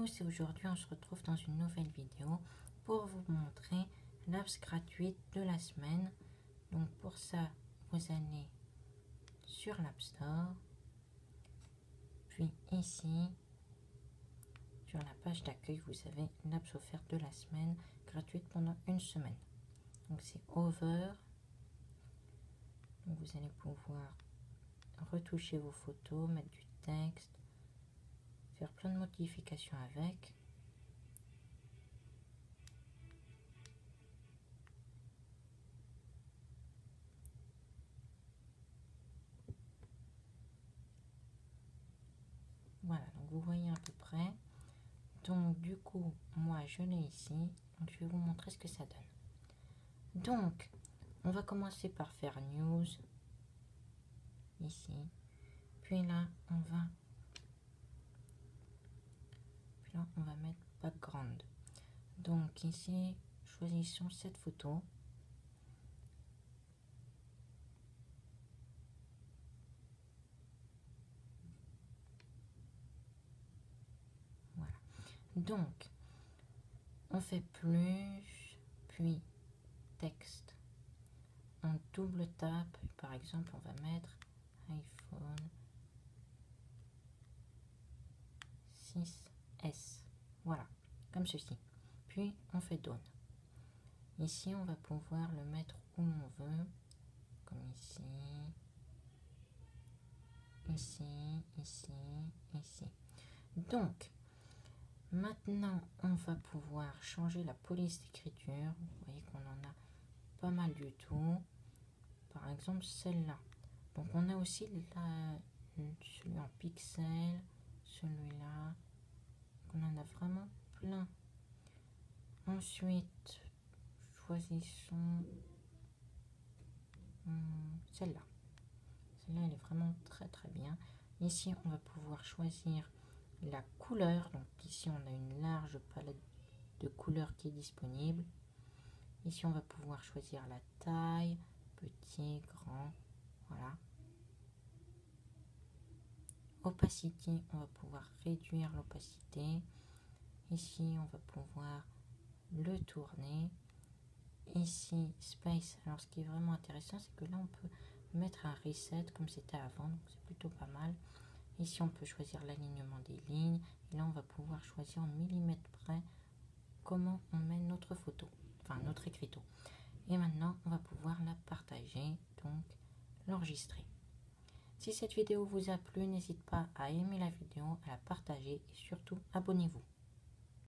tous, et aujourd'hui on se retrouve dans une nouvelle vidéo pour vous montrer l'apps gratuite de la semaine. Donc pour ça, vous allez sur l'App Store, puis ici sur la page d'accueil, vous avez l'apps offerte de la semaine gratuite pendant une semaine. Donc c'est Over. Donc vous allez pouvoir retoucher vos photos, mettre du texte, faire plein de modifications avec. Voilà, donc vous voyez à peu près. Donc du coup, moi je l'ai ici. Donc je vais vous montrer ce que ça donne. Donc, on va commencer par faire News. Ici. Puis là, on va mettre Background. Donc ici, choisissons cette photo. Voilà. Donc, on fait plus, puis texte. On double tape. Par exemple, on va mettre iPhone 6S. Voilà, comme ceci. Puis, on fait Done. Ici, on va pouvoir le mettre où on veut. Comme ici. Ici, ici, ici. Donc, maintenant, on va pouvoir changer la police d'écriture. Vous voyez qu'on en a pas mal du tout. Par exemple, celle-là. Donc, on a aussi celui en pixel, celui-là. On en a vraiment plein. Ensuite, choisissons celle-là. Celle-là, elle est vraiment très très bien. Ici, on va pouvoir choisir la couleur. Donc ici, on a une large palette de couleurs qui est disponible. Ici, on va pouvoir choisir la taille, petit, grand, voilà. Opacité, on va pouvoir réduire l'opacité. Ici, on va pouvoir le tourner. Ici, Space. Alors, ce qui est vraiment intéressant, c'est que là, on peut mettre un reset comme c'était avant. Donc, c'est plutôt pas mal. Ici, on peut choisir l'alignement des lignes. Et là, on va pouvoir choisir en millimètres près comment on met notre photo, enfin notre écriteau. Et maintenant, on va pouvoir la partager, donc l'enregistrer. Si cette vidéo vous a plu, n'hésitez pas à aimer la vidéo, à la partager et surtout abonnez-vous.